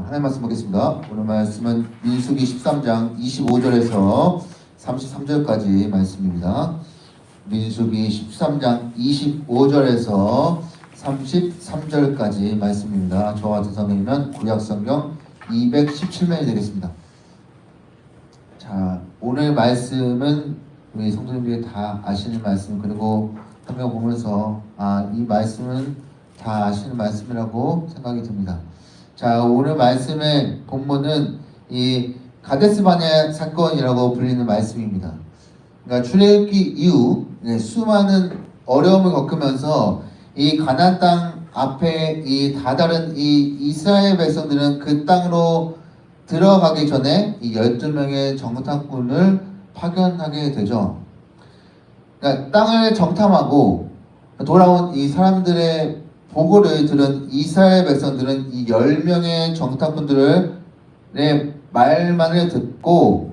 하나님 말씀 보겠습니다. 오늘 말씀은 민수기 13장 25절에서 33절까지 말씀입니다. 민수기 13장 25절에서 33절까지 말씀입니다. 저와 같은 성경이면 구약성경 217면이 되겠습니다. 자, 오늘 말씀은 우리 성도님들이 다 아시는 말씀, 그리고 성경 보면서 이 말씀은 다 아시는 말씀이라고 생각이 듭니다. 자, 오늘 말씀의 본문은 이 가데스 바네 사건이라고 불리는 말씀입니다. 그러니까 출애굽기 이후 수많은 어려움을 겪으면서 이 가나안 땅 앞에 이 다다른 이 이스라엘 백성들은 그 땅으로 들어가기 전에 이 12명의 정탐꾼을 파견하게 되죠. 그러니까 땅을 정탐하고 돌아온 이 사람들의 보고를 들은 이스라엘 백성들은 이 10명의 정탐꾼들의 말만을 듣고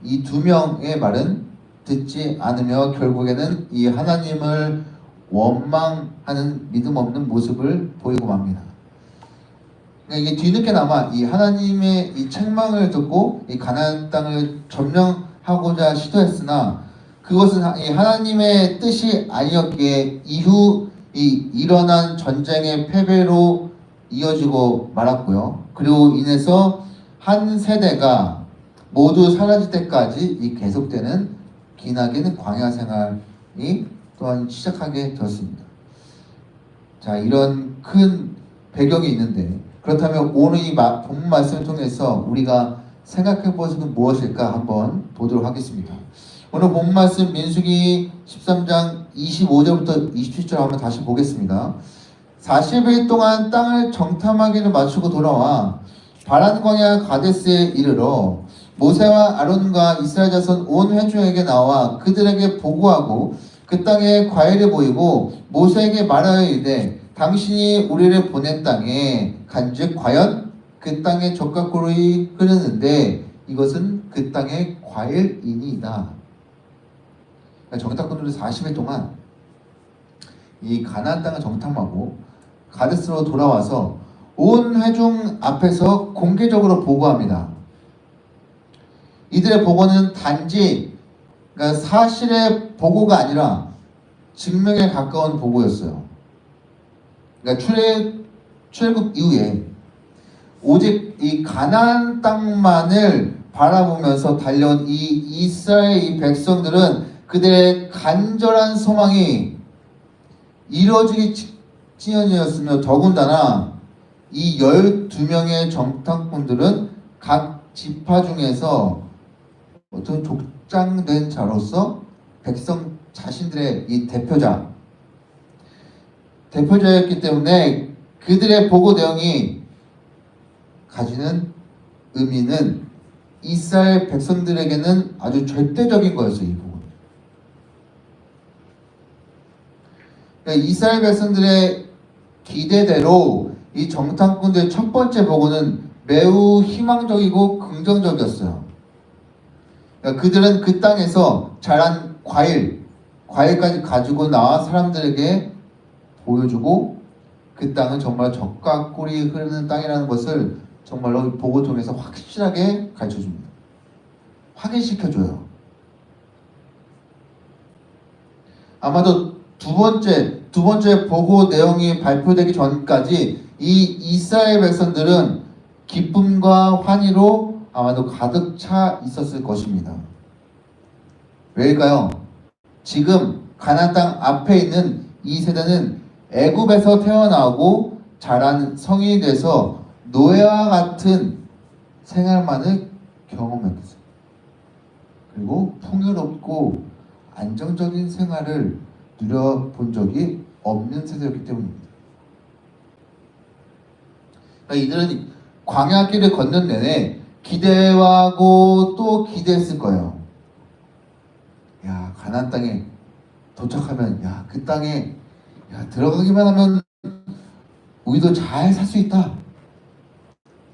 이 2명의 말은 듣지 않으며 결국에는 이 하나님을 원망하는 믿음 없는 모습을 보이고 맙니다. 그러니까 이게 뒤늦게나마 이 하나님의 이 책망을 듣고 이 가나안 땅을 점령하고자 시도했으나 그것은 이 하나님의 뜻이 아니었기에 이후 이 일어난 전쟁의 패배로 이어지고 말았고요. 그리고 인해서 한 세대가 모두 사라질 때까지 이 계속되는 기나긴 광야 생활이 또한 시작하게 되었습니다. 자, 이런 큰 배경이 있는데 그렇다면 오늘 이 본문 말씀을 통해서 우리가 생각해 볼 것은 무엇일까 한번 보도록 하겠습니다. 오늘 본 말씀 민수기 13장 25절부터 27절 한번 다시 보겠습니다. 40일 동안 땅을 정탐하기를 마치고 돌아와 바란 광야 가데스에 이르러 모세와 아론과 이스라엘 자손 온 회중에게 나와 그들에게 보고하고 그 땅에 과일을 보이고 모세에게 말하여 이르되 당신이 우리를 보낸 땅에 간즉 과연 그 땅에 젖과 꿀이 흐르는데 이것은 그 땅의 과일이니이다. 정탐꾼들이 40일 동안 이 가나안 땅을 정탐하고 가데스로 돌아와서 온 회중 앞에서 공개적으로 보고합니다. 이들의 보고는 단지 그러니까 사실의 보고가 아니라 증명에 가까운 보고였어요. 그러니까 출애굽 이후에 오직 이 가나안 땅만을 바라보면서 달려온 이 이스라엘 이 백성들은 그들의 간절한 소망이 이루어지기 직전이었으며 더군다나 이 12명의 정탐꾼들은 각 지파 중에서 어떤 족장된 자로서 백성 자신들의 이 대표자였기 때문에 그들의 보고 내용이 가지는 의미는 이스라엘 백성들에게는 아주 절대적인 거였어요. 이 부분. 그러니까 이스라엘 백성들의 기대대로 이 정탐꾼들의 첫 번째 보고는 매우 희망적이고 긍정적이었어요. 그러니까 그들은 그 땅에서 자란 과일까지 가지고 나와 사람들에게 보여주고 그 땅은 정말 젖과 꿀이 흐르는 땅이라는 것을 정말로 보고 통해서 확실하게 가르쳐줍니다. 확인시켜줘요. 아마도 두 번째 보고 내용이 발표되기 전까지 이 이스라엘 백성들은 기쁨과 환희로 아마도 가득 차 있었을 것입니다. 왜일까요? 지금 가나안 땅 앞에 있는 이 세대는 애굽에서 태어나고 자란 성인이 돼서 노예와 같은 생활만을 경험했어요. 그리고 풍요롭고 안정적인 생활을 누려본 적이 없는 세대였기 때문입니다. 그러니까 이들은 광야길을 걷는 내내 기대하고 또 기대했을 거예요. 야, 가나안 땅에 도착하면 그 땅에 들어가기만 하면 우리도 잘 살 수 있다.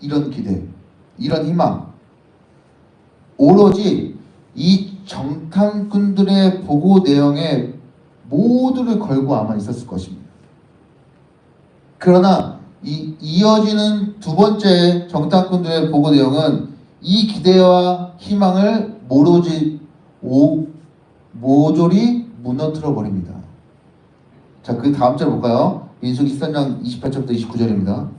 이런 기대, 이런 희망. 오로지 이 정탐꾼들의 보고 내용에 모두를 걸고 아마 있었을 것입니다. 그러나 이어지는 두 번째 정탐꾼들의 보고 내용은 이 기대와 희망을 모조리 무너뜨려 버립니다. 자, 그 다음 절 볼까요? 민수기 13장 28절부터 29절입니다.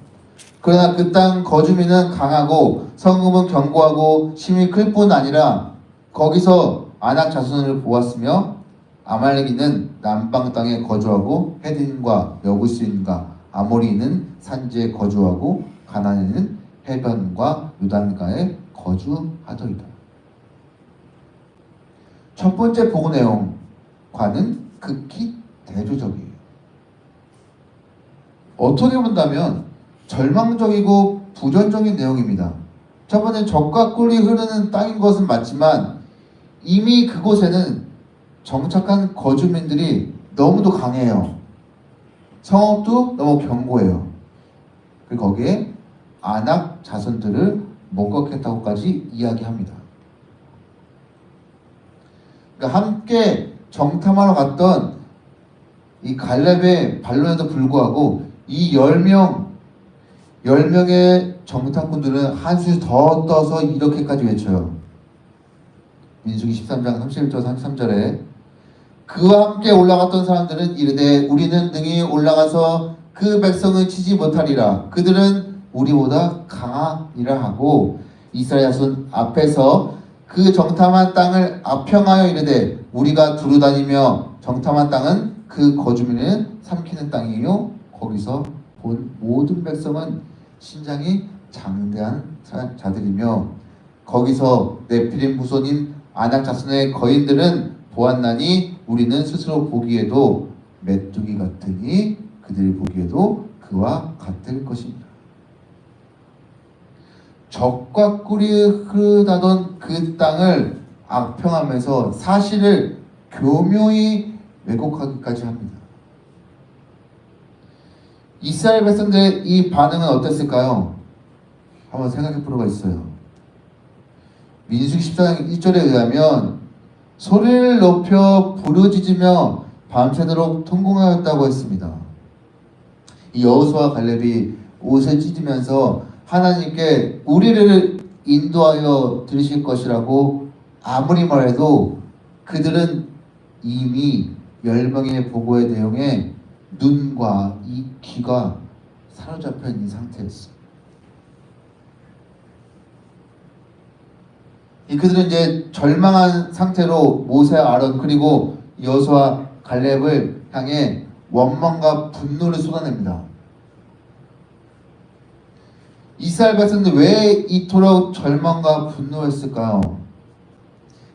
그러나 그 땅 거주민은 강하고 성읍은 견고하고 힘이 클 뿐 아니라 거기서 아낙 자손을 보았으며 아말렉인은 남방 땅에 거주하고 헤딘과 여부스인과 아모리인은 산지에 거주하고 가나안인은 해변과 요단가에 거주하더이다. 첫 번째 보고 내용과는 극히 대조적이에요. 어떻게 본다면 절망적이고 부정적인 내용입니다. 첫 번째 적과 꿀이 흐르는 땅인 것은 맞지만 이미 그곳에는 정착한 거주민들이 너무도 강해요. 성읍도 너무 견고해요. 그리고 거기에 아낙 자손들을 목격했다고까지 이야기합니다. 그러니까 함께 정탐하러 갔던 이 갈렙의 반론에도 불구하고 이 10명의 정탐꾼들은 한술 더 떠서 이렇게까지 외쳐요. 민수기 13장 31절 33절에 그와 함께 올라갔던 사람들은 이르되 우리는 능히 올라가서 그 백성을 치지 못하리라. 그들은 우리보다 강하니라 하고 이스라엘 자손 앞에서 그 정탐한 땅을 압평하여 이르되 우리가 두루다니며 정탐한 땅은 그 거주민을 삼키는 땅이요 거기서 본 모든 백성은 신장이 장대한 자들이며 거기서 네피림 후손인 아낙 자손의 거인들은 보았나니 우리는 스스로 보기에도 메뚜기 같으니 그들이 보기에도 그와 같을 것입니다. 적과 꿀이 흐르다던 그 땅을 악평하면서 사실을 교묘히 왜곡하기까지 합니다. 이스라엘 백성들의 이 반응은 어땠을까요? 한번 생각해 볼 필요가 있어요. 민수기 14장 1절에 의하면 소리를 높여 부르짖으며 밤새도록 통곡하였다고 했습니다. 이 여호수아 갈렙이 옷을 찢으면서 하나님께 우리를 인도하여 들으실 것이라고 아무리 말해도 그들은 이미 10명의 보고의 내용에 눈과 이 귀가 사로잡혀 있는 상태였어요. 그들은 이제 절망한 상태로 모세, 아론 그리고 여호수아, 갈렙을 향해 원망과 분노를 쏟아냅니다. 이스라엘 백성들 왜 이토록 절망과 분노했을까요?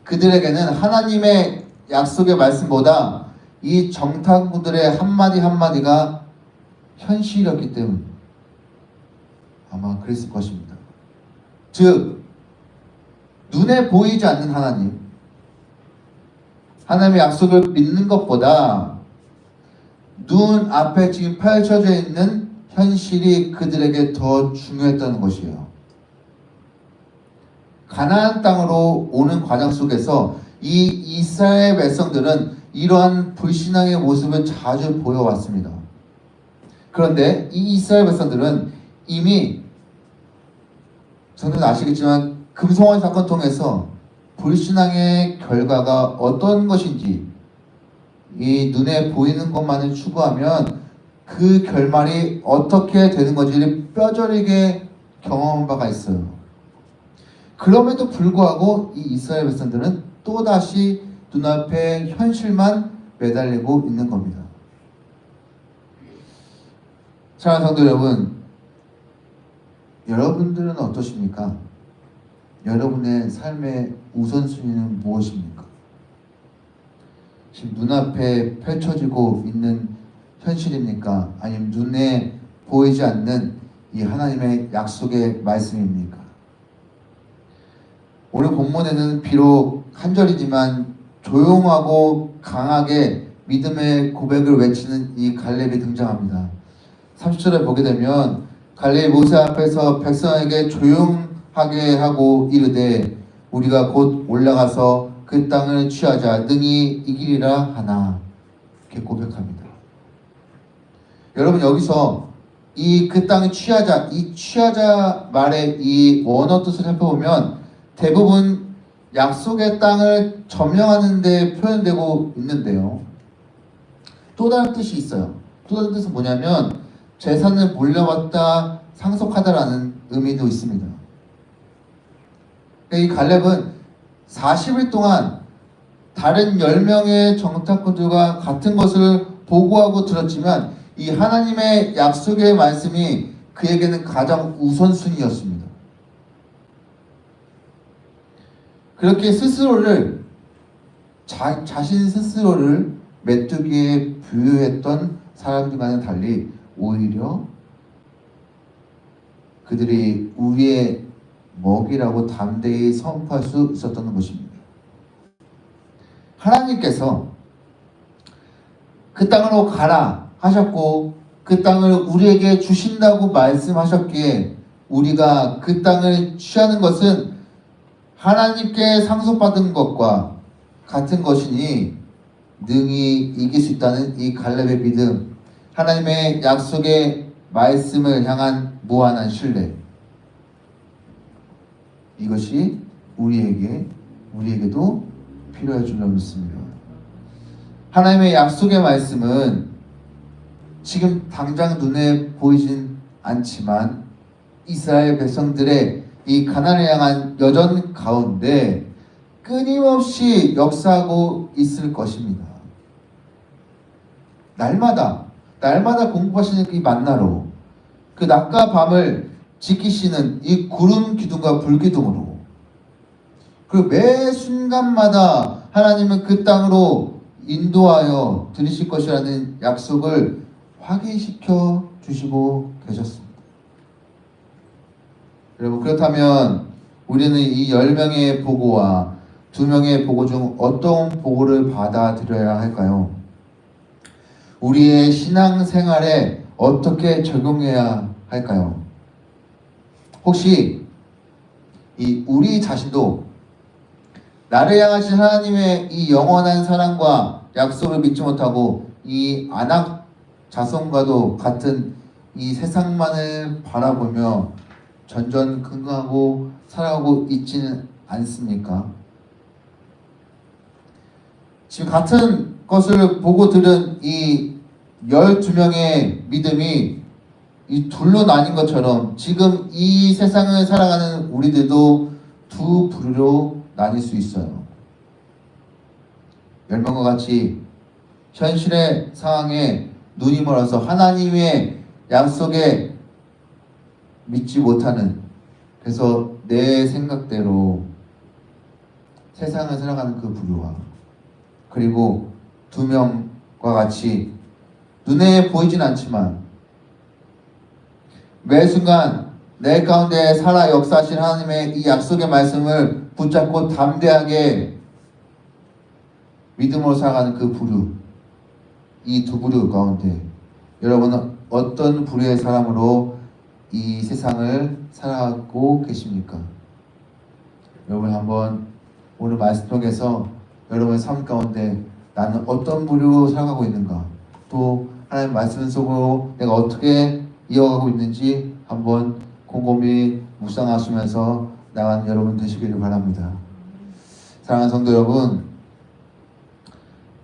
그들에게는 하나님의 약속의 말씀보다 이 정탐꾼들의 한마디 한마디가 현실이었기 때문 아마 그랬을 것입니다. 즉 눈에 보이지 않는 하나님의 약속을 믿는 것보다 눈 앞에 지금 펼쳐져 있는 현실이 그들에게 더 중요했다는 것이에요. 가나안 땅으로 오는 과정 속에서 이 이스라엘 백성들은 이러한 불신앙의 모습을 자주 보여왔습니다. 그런데 이 이스라엘 백성들은 이미 저는 아시겠지만 금송아지 사건 통해서 불신앙의 결과가 어떤 것인지 이 눈에 보이는 것만을 추구하면 그 결말이 어떻게 되는 건지를 뼈저리게 경험한 바가 있어요. 그럼에도 불구하고 이 이스라엘 백성들은 또다시 눈앞에 현실만 매달리고 있는 겁니다. 사랑하는 성도 여러분, 여러분들은 어떠십니까? 여러분의 삶의 우선순위는 무엇입니까? 지금 눈앞에 펼쳐지고 있는 현실입니까? 아니면 눈에 보이지 않는 이 하나님의 약속의 말씀입니까? 오늘 본문에는 비록 한 절이지만 조용하고 강하게 믿음의 고백을 외치는 이 갈렙이 등장합니다. 30절에 보게 되면 갈렙이 모세 앞에서 백성에게 조용하게 하고 이르되 우리가 곧 올라가서 그 땅을 취하자 능히 이기리라 하나 이렇게 고백합니다. 여러분 여기서 이 그 땅을 취하자, 이 취하자 말의 이 원어 뜻을 살펴보면 대부분 약속의 땅을 점령하는 데 표현되고 있는데요. 또 다른 뜻이 있어요. 또 다른 뜻은 뭐냐면 재산을 물려받다 상속하다라는 의미도 있습니다. 이 갈렙은 40일 동안 다른 10명의 정탐꾼들과 같은 것을 보고하고 들었지만 이 하나님의 약속의 말씀이 그에게는 가장 우선순위였습니다. 그렇게 스스로를 자신 스스로를 메뚜기에 부유했던 사람들과는 달리 오히려 그들이 우리의 먹이라고 담대히 선포할 수 있었던 것입니다. 하나님께서 그 땅으로 가라 하셨고 그 땅을 우리에게 주신다고 말씀하셨기에 우리가 그 땅을 취하는 것은 하나님께 상속받은 것과 같은 것이니 능히 이길 수 있다는 이 갈렙의 믿음, 하나님의 약속의 말씀을 향한 무한한 신뢰, 이것이 우리에게도 필요할 줄로 믿습니다. 하나님의 약속의 말씀은 지금 당장 눈에 보이진 않지만 이스라엘 백성들의 이 가나안을 향한 여정 가운데 끊임없이 역사하고 있을 것입니다. 날마다 공급하시는 이 만나로 그 낮과 밤을 지키시는 이 구름 기둥과 불 기둥으로 그리고 매 순간마다 하나님은 그 땅으로 인도하여 들이실 것이라는 약속을 확인시켜 주시고 계셨습니다. 여러분, 그렇다면 우리는 이 10명의 보고와 2명의 보고 중 어떤 보고를 받아들여야 할까요? 우리의 신앙생활에 어떻게 적용해야 할까요? 혹시 우리 자신도 나를 향하신 하나님의 이 영원한 사랑과 약속을 믿지 못하고 이 안악 자손과도 같은 이 세상만을 바라보며 전전긍긍하고 살아가고 있지는 않습니까? 지금 같은 것을 보고 들은 이 12명의 믿음이 이 둘로 나뉜 것처럼 지금 이 세상을 살아가는 우리들도 두 부류로 나뉠 수 있어요. 10명과 같이 현실의 상황에 눈이 멀어서 하나님의 약속에 믿지 못하는, 그래서 내 생각대로 세상을 살아가는 그 부류와, 그리고 2명과 같이 눈에 보이진 않지만 매 순간 내 가운데 살아 역사하신 하나님의 이 약속의 말씀을 붙잡고 담대하게 믿음으로 살아가는 그 부류, 이 두 부류 가운데 여러분은 어떤 부류의 사람으로 이 세상을 살아가고 계십니까? 여러분 한번 오늘 말씀 통해서 여러분의 삶 가운데 나는 어떤 부류로 살아가고 있는가, 또 하나님 말씀 속으로 내가 어떻게 이어가고 있는지 한번 곰곰이 묵상하시면서 나가는 여러분 되시기를 바랍니다. 사랑하는 성도 여러분,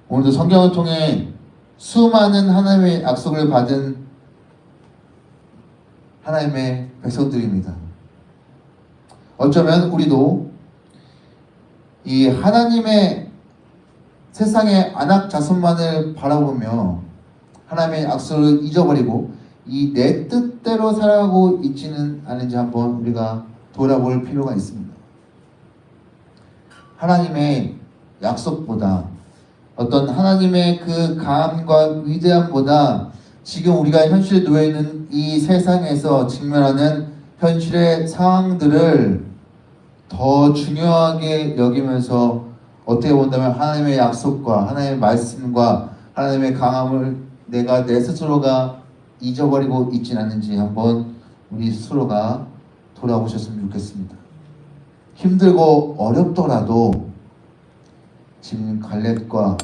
오늘도 성경을 통해 수많은 하나님의 약속을 받은 하나님의 백성들입니다. 어쩌면 우리도 이 하나님의 세상의 안악 자손만을 바라보며 하나님의 약속을 잊어버리고 이 내 뜻대로 살아가고 있지는 않은지 한번 우리가 돌아볼 필요가 있습니다. 하나님의 약속보다, 어떤 하나님의 그 강함과 위대함보다 지금 우리가 현실에 놓여있는 이 세상에서 직면하는 현실의 상황들을 더 중요하게 여기면서 어떻게 본다면 하나님의 약속과 하나님의 말씀과 하나님의 강함을 내가 내 스스로가 잊어버리고 있진 않는지 한번 우리 스스로가 돌아보셨으면 좋겠습니다. 힘들고 어렵더라도 지금 갈렙과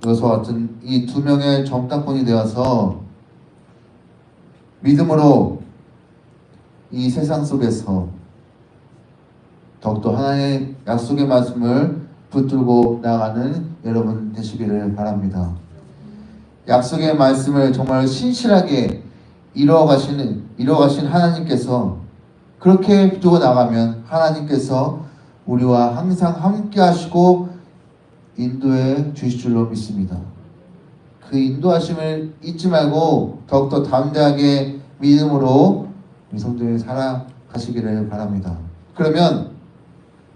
여호수아 같은 이 2명의 정탐꾼이 되어서 믿음으로 이 세상 속에서 더욱더 하나님의 약속의 말씀을 붙들고 나가는 여러분 되시기를 바랍니다. 약속의 말씀을 정말 신실하게 이루어가신 하나님께서 그렇게 붙들고 나가면 하나님께서 우리와 항상 함께 하시고 인도해 주실 줄로 믿습니다. 그 인도하심을 잊지 말고 더욱더 담대하게 믿음으로 우리 성도님 살아가시기를 바랍니다. 그러면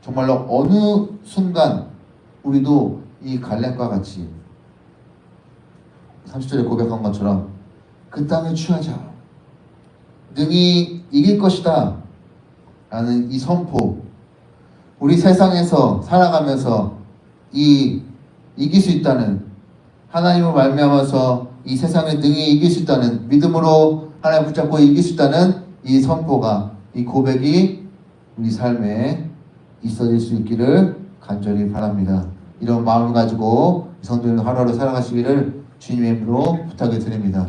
정말로 어느 순간 우리도 이 갈렙과 같이 30절에 고백한 것처럼 그 땅을 취하자, 능히 이길 것이다 라는 이 선포, 우리 세상에서 살아가면서 이길 수 있다는, 하나님을 말미암아서 이 세상을 능히 이길 수 있다는, 믿음으로 하나님 붙잡고 이길 수 있다는 이 선포가, 이 고백이 우리 삶에 있어질 수 있기를 간절히 바랍니다. 이런 마음을 가지고 성도님 하루하루 살아가시기를 주님의 이름으로 부탁을 드립니다.